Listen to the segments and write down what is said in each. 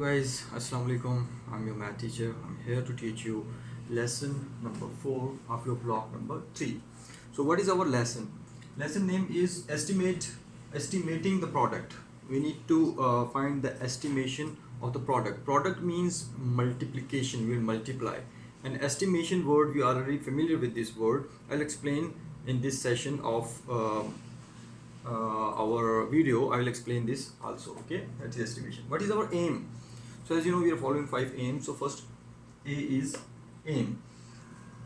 guys, Assalamu alaikum. I'm your math teacher. I'm here to teach you lesson number 4 of your block number 3. So what is our lesson? Lesson name is estimating the product. We need to find the estimation of the product. Product means multiplication, we will multiply. And estimation word, we are already familiar with this word. I'll explain in this session of our video. I will explain this also. Okay, that's the estimation. What is our aim? So as you know, we are following 5 aims. So first A is aim,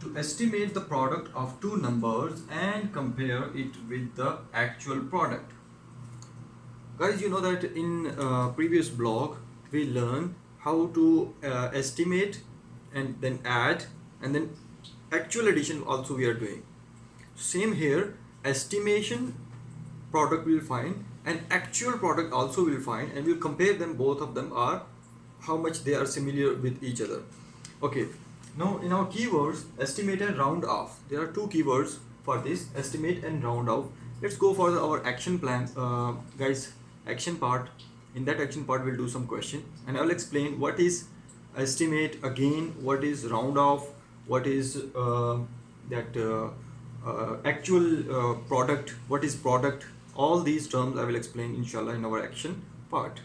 to estimate the product of two numbers and compare it with the actual product. Guys, you know that in previous blog we learned how to estimate and then add, and then actual addition also we are doing. Same here, estimation product we will find and actual product also we will find, and we will compare them. Both of them are how much they are similar with each other. Okay, now in our keywords, estimate and round off, there are two keywords for this, estimate and round off. Let's go for our action plan, guys. Action part. In that action part we'll do some question, and I will explain what is estimate, again what is round off, what is actual product, what is product. All these terms I will explain inshallah in our action part.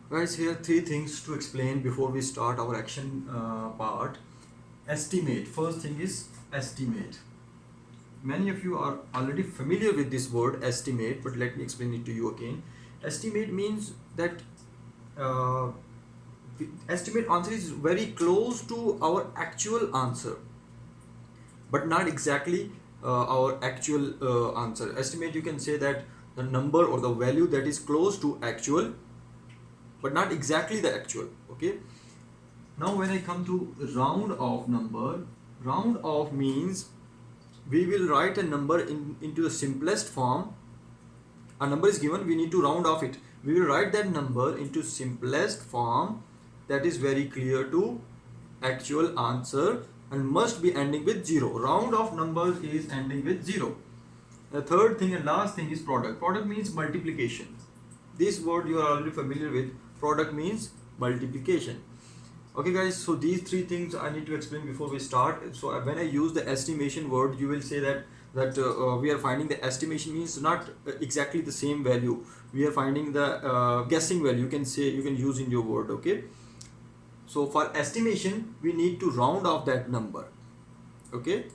Guys, here three things to explain before we start our action part. Estimate. First thing is estimate. Many of you are already familiar with this word estimate, but let me explain it to you again. Estimate means that estimate answer is very close to our actual answer, but not exactly our actual answer. Estimate, you can say that the number or the value that is close to actual, but not exactly the actual. Okay, now when I come to round off number, round off means we will write a number into the simplest form. A number is given, we need to round off it. We will write that number into simplest form that is very clear to actual answer and must be ending with 0. Round off numbers is ending with 0. The third thing and last thing is product. Product means multiplication. This word you are already familiar with. Product means multiplication. Okay guys, so these three things I need to explain before we start. So when I use the estimation word, you will say that we are finding the estimation means not exactly the same value. We are finding the guessing value. You can say, you can use in your word. Okay, so for estimation we need to round off that number. Okay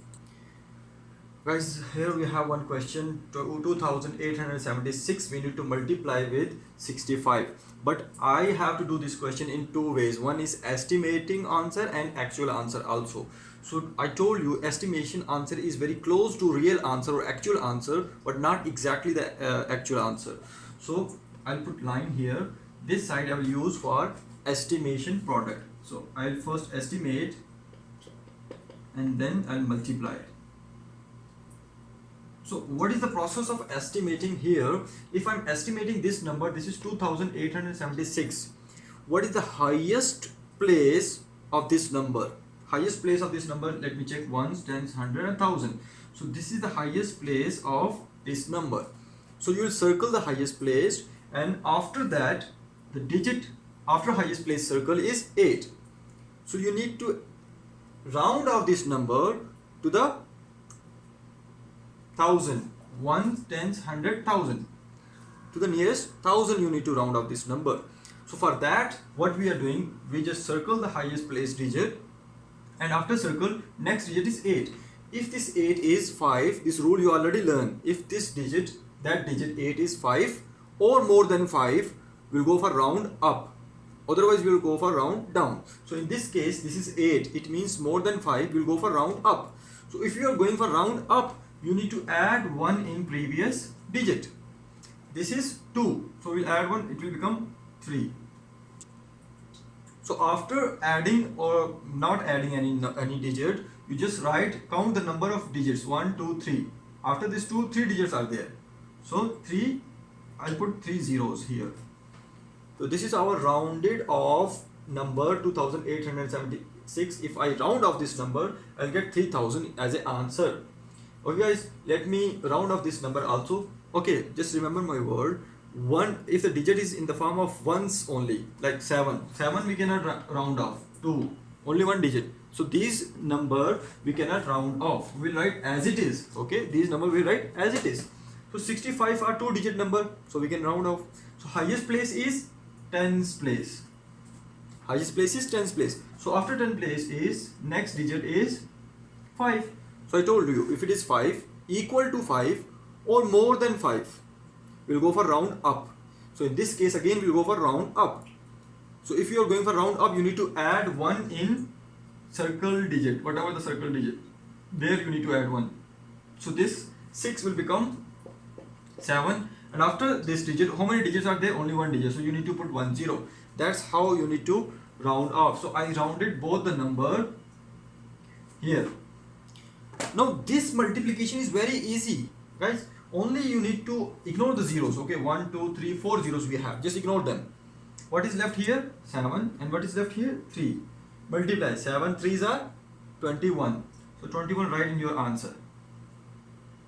guys, here we have one question. 2876 we need to multiply with 65, but I have to do this question in two ways. One is estimating answer and actual answer also. So I told you estimation answer is very close to real answer or actual answer, but not exactly the actual answer. So I'll put line here. This side I will use for estimation product. So I'll first estimate and then I'll multiply. So what is the process of estimating here? If I'm estimating this number, this is 2876. What is the highest place of this number? Highest place of this number, let me check, ones, tens, hundred and thousand. So this is the highest place of this number. So you will circle the highest place, and after that the digit after highest place circle is 8. So you need to round off this number to the thousand. Ones, tens, hundred, thousand. To the nearest thousand you need to round off this number. So for that, what we are doing, we just circle the highest place digit, and after circle next digit is 8. If this 8 is 5, this rule you already learned. If this digit, that digit 8 is 5 or more than 5, we'll go for round up. Otherwise we will go for round down. So in this case, this is 8. It means more than 5. We'll go for round up. So if you are going for round up, you need to add 1 in previous digit. This is 2. So we'll add 1. It will become 3. So after adding or not adding any digit, you just count the number of digits, 1, 2, 3. After this 2, 3 digits are there. So 3, I'll put 3 zeros here. So this is our rounded off number 2876. If I round off this number, I'll get 3000 as an answer. Okay guys, let me round off this number also. Okay, just remember my word. one, if the digit is in the form of ones only, like 7 we cannot round off. 2, only one digit, so these number we cannot round off, we'll write as it is. Okay, these number we write as it is. So 65 are 2 digit number, so we can round off. So highest place is tens place, highest place is tens place. So after 10 place is next digit is 5. So I told you, if it is 5 equal to 5 or more than 5, we'll go for round up. So in this case again we'll go for round up. So if you are going for round up, you need to add 1 in circle digit, whatever the circle digit, there you need to add 1. So this 6 will become 7, and after this digit, how many digits are there? Only one digit, so you need to put 1 0. That's how you need to round off. So I rounded both the number here. Now this multiplication is very easy, guys. Only you need to ignore the zeros. Okay, 1 2 3 4 zeros we have, just ignore them. What is left here? 7, and what is left here? 3. Multiply 7 3s are 21. So 21 write in your answer.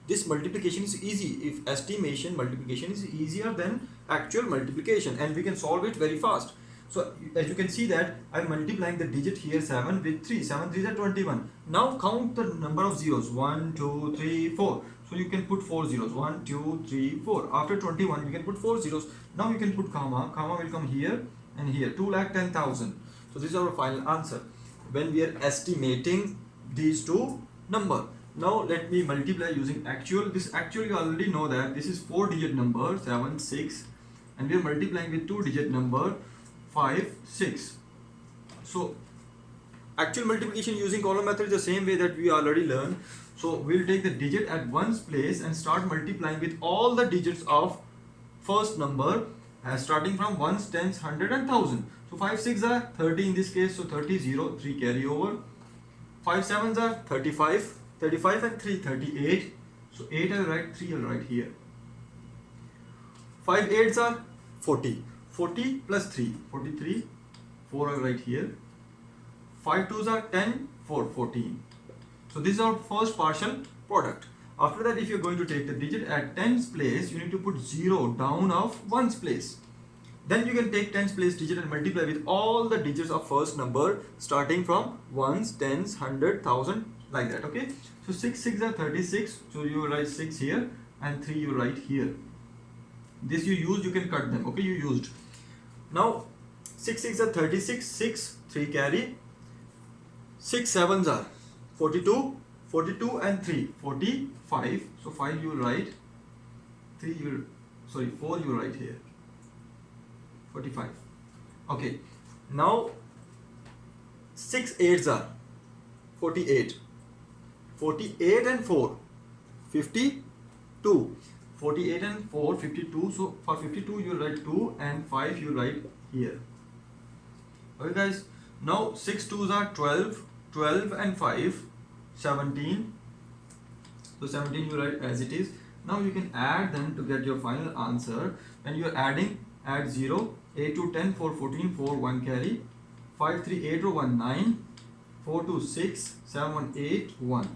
This multiplication is easy. If estimation multiplication is easier than actual multiplication, and we can solve it very fast. So as you can see that I'm multiplying the digit here 7 with 3. 7 3s are 21. Now count the number of zeros. 1 2 3 4. So you can put 4 zeros. 1 2 3 4. After 21 you can put 4 zeros. Now you can put comma. Comma will come here and here. 2,10,000. So this is our final answer when we are estimating these two number. Now let me multiply using actual. This actual you already know that this is 4 digit number 7 6, and we are multiplying with 2 digit number 5 6. So actual multiplication using column method is the same way that we already learned. So we'll take the digit at ones place and start multiplying with all the digits of first number, starting from ones, tens, hundred and thousand. So 5 6 are 30 in this case, so 30 0 3 carry over. 5 7s are 35, 35 and 3 38. So 8 I'll write, 3 I'll write here. 5 8s are 40, 40 plus 3 43, 4 I'll write here. 5 2s are 10, 4 14. So this is our first partial product. After that, if you're going to take the digit at tens place, you need to put 0 down of ones place. Then you can take tens place digit and multiply with all the digits of first number starting from ones, tens, hundred, thousand, like that. Okay. So 6 6 are 36. So you write 6 here and 3 you write here. This you used, you can cut them. Okay, you used. Now 6 6 are 36. 6 3 carry. 6 7s are 42, 42 and 3 45. So 5 you write, 4 you write here, 45. Okay, now 6 8s are 48, 48 and 4 52, 48 and 4 52. So for 52 you write 2 and 5 you write here. Okay guys, now 6 2s are 12, 12 and 5 17. So 17 you write as it is. Now you can add them to get your final answer. When you are adding, add 0, 8 to 10, 4 14, 4 1 carry, 5 3 8 1 9, 4 2 6, 7 1 8 1.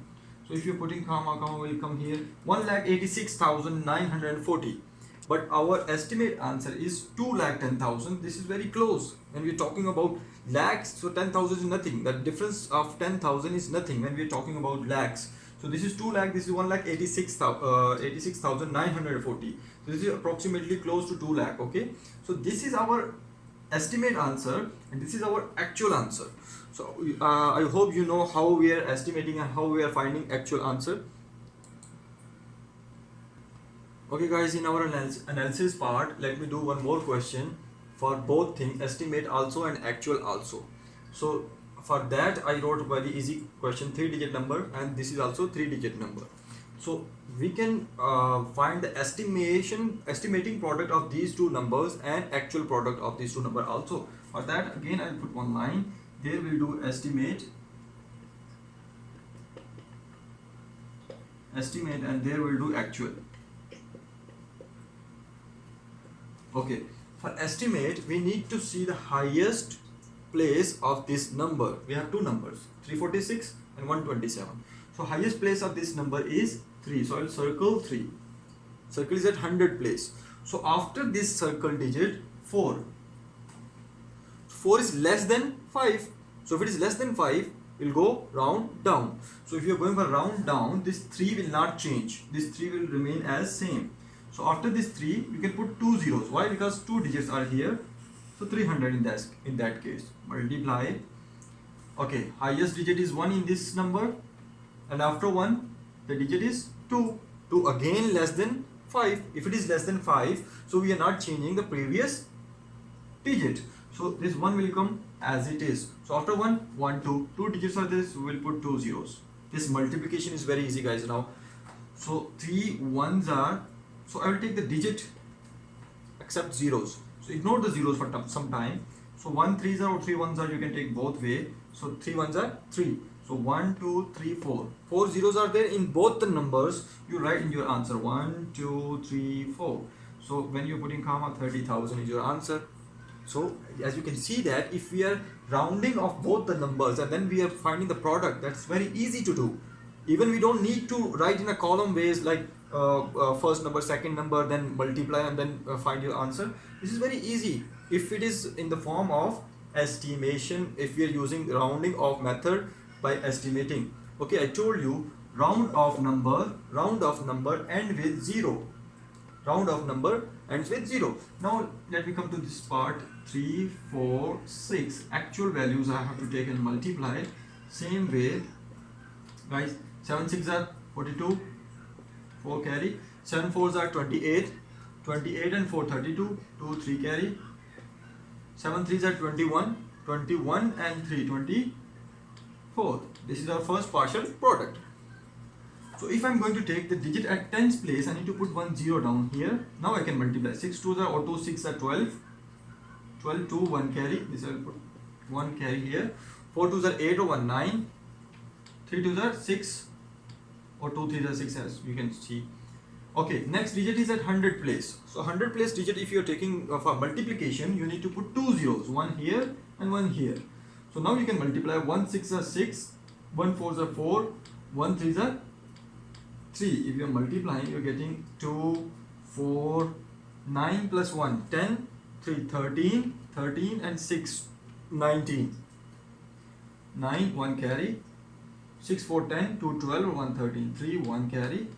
So if you're putting comma will come here, 1,86,940. But our estimate answer is 2,10,000. This is very close. When we're talking about lakhs, so 10,000 is nothing. The difference of 10,000 is nothing when we're talking about lakhs. So this is 2 lakh, this is 1,86,940. So this is approximately close to 2 lakh. Okay. So this is our estimate answer and this is our actual answer. So I hope you know how we are estimating and how we are finding actual answer. Okay guys, in our analysis part, let me do one more question for both things, estimate also and actual also. So for that I wrote a very easy question, 3-digit number, and this is also 3-digit number. So we can find the estimating product of these two numbers and actual product of these two numbers also. For that again I'll put one line, there we'll do estimate and there we'll do actual. Okay, for estimate we need to see the highest place of this number. We have two numbers, 346 and 127. So highest place of this number is 3. So I will circle 3. Circle is at 100 place. So after this circle digit 4, 4 is less than 5. So if it is less than 5, we'll go round down. So if you're going for round down, this 3 will not change. This 3 will remain as same. So after this 3, you can put 2 zeros. Why? Because 2 digits are here. So 300 in that case. Multiply. Okay, highest digit is 1 in this number. And after 1, the digit is 2. 2 again less than 5. If it is less than 5, so we are not changing the previous digit. So this 1 will come as it is. So after 1, 1, 2. 2 digits are this, we will put 2 zeros. This multiplication is very easy, guys, now. So 3 ones are, so I will take the digit except zeros. So ignore the zeros for some time. So 1 3s are or 3 ones are, you can take both way. So 3 ones are 3. So 1, 2, 3, 4. 4 zeros are there in both the numbers. You write in your answer 1, 2, 3, 4. So when you're putting comma, 30,000 is your answer. So as you can see that if we are rounding off both the numbers and then we are finding the product, that's very easy to do. Even we don't need to write in a column ways like first number, second number, then multiply and then find your answer. This is very easy if it is in the form of estimation, if we are using rounding off method by estimating. Okay, I told you round off number end with 0. Round off number ends with 0. Now let me come to this part. 3, 4, 6 actual values I have to take and multiply. Same way, guys. 7 6 are 42, 4 carry. 7 4s are 28, 28 and 4 32, 2 3 carry. 7 3s are 21, 21 and 3 24. This is our first partial product. So if I'm going to take the digit at tens place, I need to put 1 0 down here. Now I can multiply. 6 2s are auto, 6 are 12. 12 2 1 carry. This I will put 1 carry here. 4 2s are 8 or 1 9. 3 2s are 6 or 2 3s are 6 as you can see. Okay, next digit is at 100 place. So 100 place digit, if you are taking for multiplication, you need to put 2 zeros, 1 here and 1 here. So now you can multiply. 1 6 are 6, 1 4s are 4, 1 3s are 3. If you are multiplying, you are getting 2, 4, 9 plus 1, 10, 3, 13, 13 and 6, 19. 9, 1 carry. 6, 4, 10, 2, 12, 1, 13, 3, 1 carry.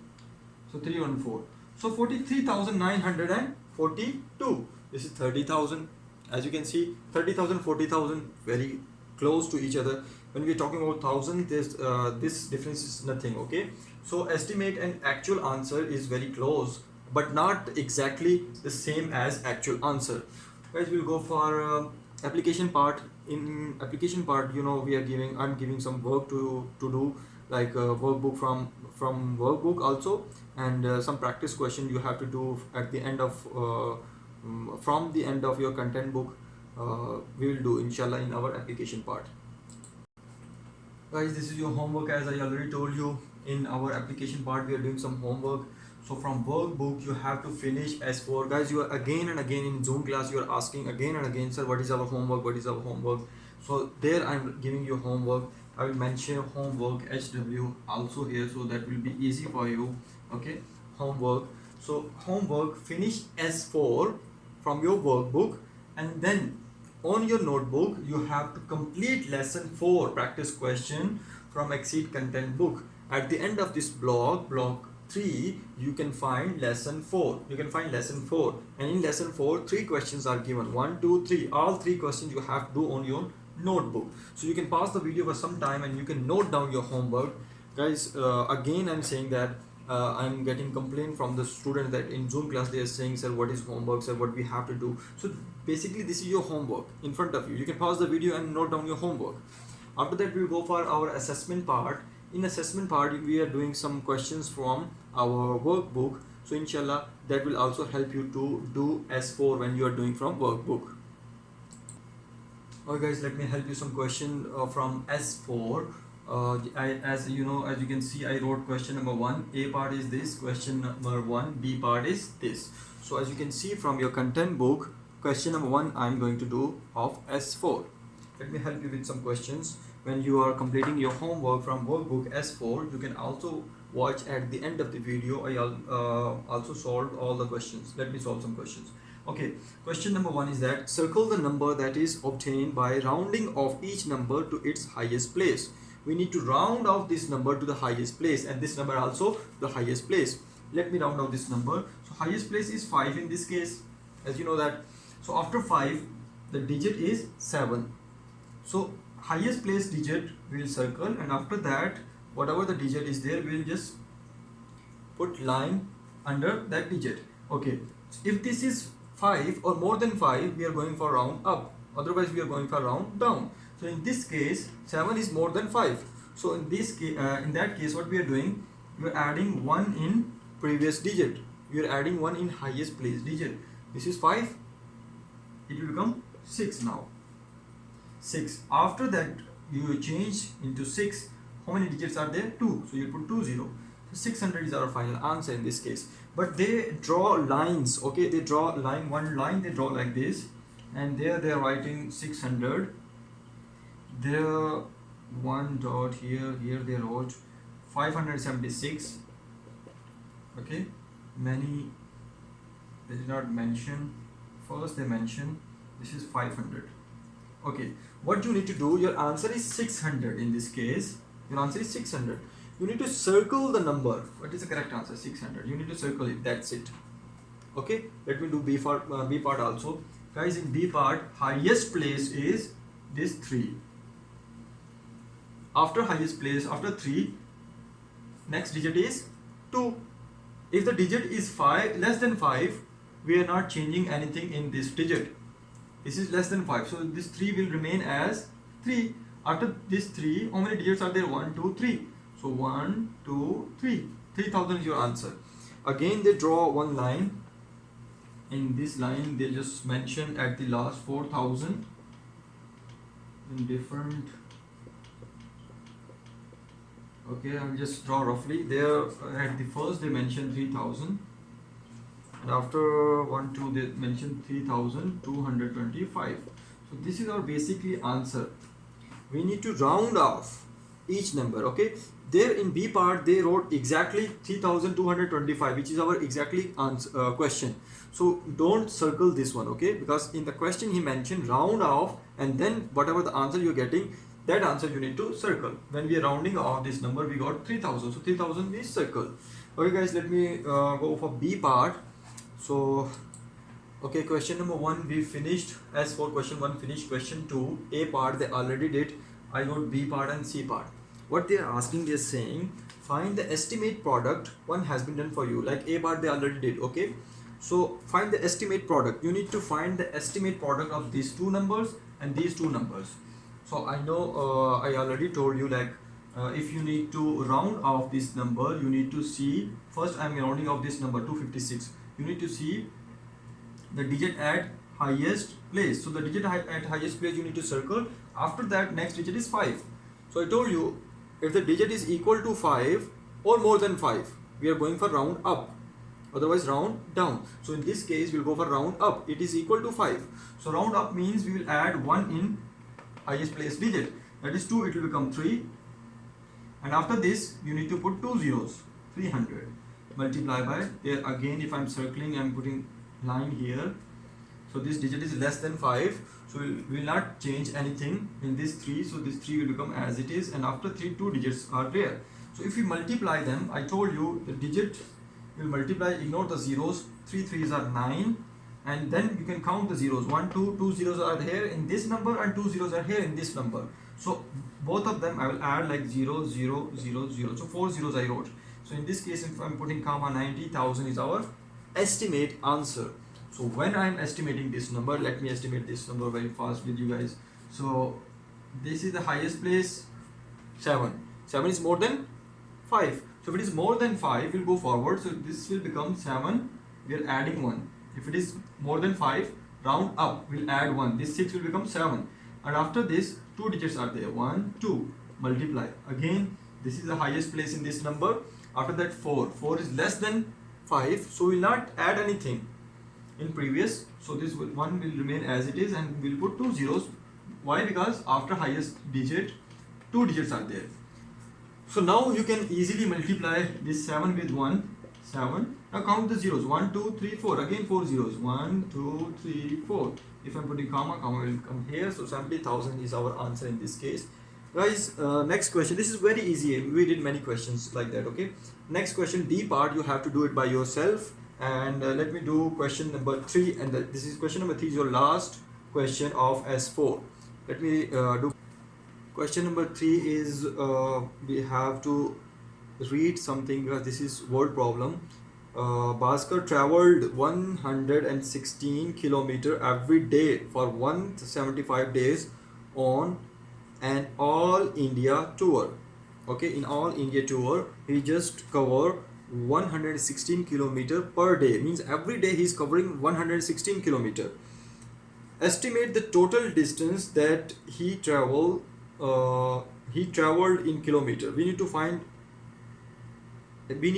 So 3, 1, 4. So 43,942. This is 30,000. As you can see, 30,000, 40,000, very close to each other. When we are talking about 1,000, this difference is nothing, okay? So estimate and actual answer is very close, but not exactly the same as actual answer. Guys, we'll go for application part. In application part, you know, I'm giving some work to do, like workbook from workbook also, and some practice question you have to do at the end of from the end of your content book. We will do inshallah in our application part. Guys, this is your homework. As I already told you, in our application part we are doing some homework. So from workbook you have to finish S4. Guys, you are again and again in Zoom class, you are asking again and again, sir, what is our homework, what is our homework? So there I'm giving you homework. I will mention homework HW also here, so that will be easy for you. Okay, homework. So homework, finish S4 from your workbook, and then on your notebook you have to complete lesson 4 practice question from Exceed content book. At the end of this block 3, you can find lesson 4. You can find lesson 4, and in lesson 4 3 questions are given. 1 2 3, all 3 questions you have to do on your notebook. So you can pause the video for some time and you can note down your homework. Guys, again I'm saying that I'm getting complaint from the student that in Zoom class they are saying, sir, what is homework, sir, what we have to do. So basically this is your homework in front of you. You can pause the video and note down your homework. After that we'll go for our assessment part. In assessment part we are doing some questions from our workbook. So inshallah that will also help you to do S4 when you are doing from workbook. Okay guys, let me help you some question from S4. As you know, as you can see, I wrote question number 1. A part is this, question number 1. B part is this. So as you can see from your content book, question number 1 I'm going to do of S4. Let me help you with some questions. When you are completing your homework from workbook S4, you can also watch at the end of the video. I also solved all the questions. Let me solve some questions. Okay, question number 1 is that circle the number that is obtained by rounding off each number to its highest place. We need to round off this number to the highest place, and this number also the highest place. Let me round off this number. So highest place is 5 in this case, as you know that. So after 5, the digit is 7. So highest place digit we will circle, and after that whatever the digit is there, we will just put line under that digit. Okay, so if this is 5 or more than 5, we are going for round up, otherwise we are going for round down. So in this case 7 is more than 5. So in this case, in that case, what we are doing, we are adding 1 in previous digit, we are adding 1 in highest place digit. This is 5, it will become 6 now. 6. After that you change into 6. How many digits are there? 2. So you put 20. So 600 is our final answer in this case. But they draw lines. Okay, they draw line, one line they draw like this, and there they are writing 600. There one dot here they wrote 576. Okay, many they did not mention. First they mention this is 500. Okay, what you need to do, your answer is 600 in this case. Your answer is 600. You need to circle the number. What is the correct answer? 600. You need to circle it. That's it. Okay, let me do B part also. Guys, in B part, highest place is this 3. After highest place, after 3, next digit is 2. If the digit is 5, less than 5, we are not changing anything in this digit. This is less than 5, so this 3 will remain as 3. After this 3, how many digits are there? 1, 2, 3. So 1, 2, 3. 3000 is your answer. Again they draw one line. In this line they just mention at the last 4000 in different. Okay, I'll just draw roughly. There at the first they mention 3000. And after 1, 2, they mention 3225. So this is our basically answer. We need to round off each number. Okay, there in B part they wrote exactly 3225, which is our exactly answer, question. So don't circle this one, okay, because in the question he mentioned round off, and then whatever the answer you're getting, that answer you need to circle. When we are rounding off this number, we got 3000, so 3000 is circle. Okay guys, let me go for B part. So okay, question number 1 we finished. As for question 1 finished, question 2 A part they already did. I got B part and C part. What they are asking is saying find the estimate product. One has been done for you, like A part they already did. Okay, so find the estimate product. You need to find the estimate product of these two numbers and these two numbers. So I know I already told you, like if you need to round off this number, you need to see first. I am rounding off this number 256. You need to see the digit at highest place. So the digit at highest place you need to circle. After that, next digit is 5. So I told you, if the digit is equal to 5 or more than 5, we are going for round up, otherwise round down. So in this case we'll go for round up. It is equal to 5. So round up means we will add 1 in highest place digit, that is 2. It will become 3, and after this you need to put 2 zeros. 300 multiply by, there again if I'm circling, I'm putting line here. So this digit is less than 5, so we will not change anything in this 3. So this 3 will become as it is, and after 3, 2 digits are there. So if we multiply them, I told you the digit will multiply, ignore the zeros. 3 3s are 9, and then you can count the zeros. 1 2 2 zeros are here in this number, and 2 zeros are here in this number. So both of them I will add like 0 0 0 0. So 4 zeros I wrote. So in this case, if I'm putting comma, 90,000 is our estimate answer. So when I'm estimating this number, let me estimate this number very fast with you guys. So this is the highest place, 7. 7 is more than 5. So if it is more than 5, we'll go forward. So this will become 7. We are adding 1. If it is more than 5, round up, we'll add 1. This 6 will become 7. And after this, 2 digits are there. 1 2 multiply. Again, this is the highest place in this number. After that, 4. 4 is less than 5, so we'll not add anything in previous. So this 1 will remain as it is, and we'll put 2 zeros. Why? Because after highest digit, 2 digits are there. So now you can easily multiply this 7 with 1, 7. Now count the zeros, 1, 2, 3, 4. Again 4 zeros, 1, 2, 3, 4. If I'm putting comma will come here. So 70,000 is our answer in this case. Guys, next question. This is very easy. We did many questions like that, okay? Next question, D part, you have to do it by yourself. And let me do question number 3. And this is question number 3 is your last question of S4. Let me do question number 3 is we have to read something. This is word problem. Bhaskar traveled 116 kilometer every day for 175 days on an all India tour. Okay, in all India tour he just cover 116 kilometer per day, means every day he is covering 116 kilometer. Estimate the total distance that he traveled in kilometer. We need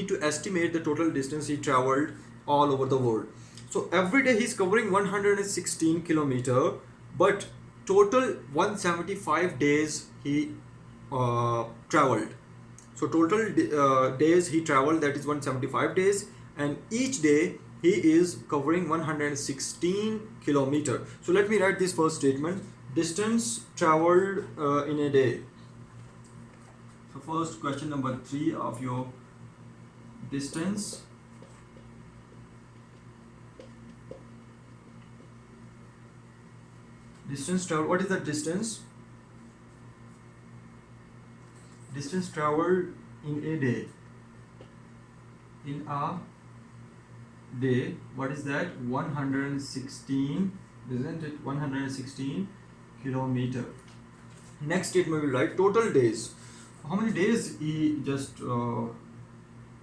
to estimate the total distance he traveled all over the world. So every day he is covering 116 kilometer, but total 175 days he traveled. So total days he traveled, that is 175 days, and each day he is covering 116 kilometer. So let me write this first statement. Distance traveled in a day. So first question number 3 of your distance traveled. What is the distance? Distance traveled in a day. In a day, what is that? 116, isn't it? 116 kilometer. Next statement we will write total days. How many days he just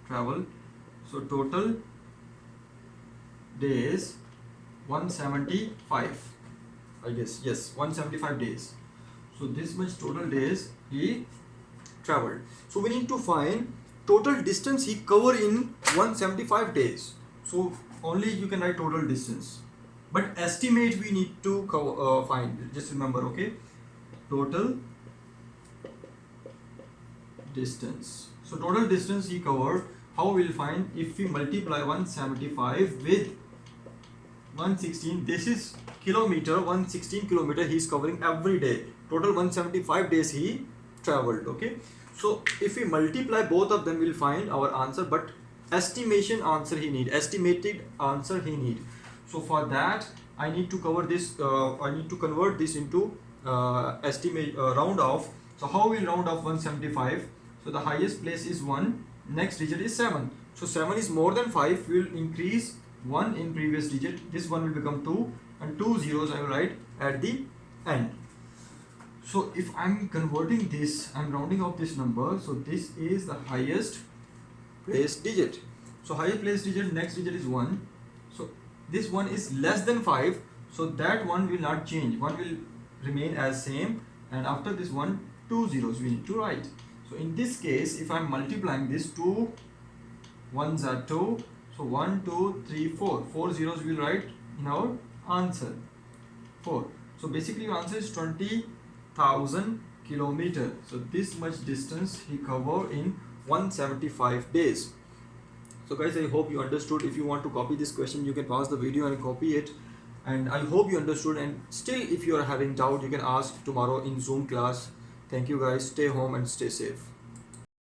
traveled? So total days 175, I guess. Yes, 175 days. So this much total days he traveled. So we need to find total distance he covered in 175 days. So only you can write total distance, but estimate we need to find. Just remember, okay? Total distance. So total distance he covered. How we'll find? If we multiply 175 with 116, this is kilometer. 116 kilometer he is covering every day. Total 175 days he traveled. Okay. So if we multiply both of them, we'll find our answer. But estimation answer he need. Estimated answer he need. So for that, I need to cover this. I need to convert this into estimate round off. So how will round off 175? So the highest place is 1. Next digit is 7. So 7 is more than 5. We will increase 1 in previous digit. This one will become 2, and 2 zeros I will write at the end. So if I'm converting this, I'm rounding off this number. So this is the highest place digit. So highest place digit, next digit is 1. So this one is less than 5. So that one will not change. 1 will remain as same. And after this one, 2 zeros we need to write. So in this case, if I'm multiplying this, 2 1s are 2. So 1, 2, 3, 4. 4 zeros we will write in our answer. 4. So basically your answer is 20,000 kilometers. So this much distance he covered in 175 days. So guys, I hope you understood. If you want to copy this question, you can pause the video and copy it. And I hope you understood. And still, if you are having doubt, you can ask tomorrow in Zoom class. Thank you guys. Stay home and stay safe.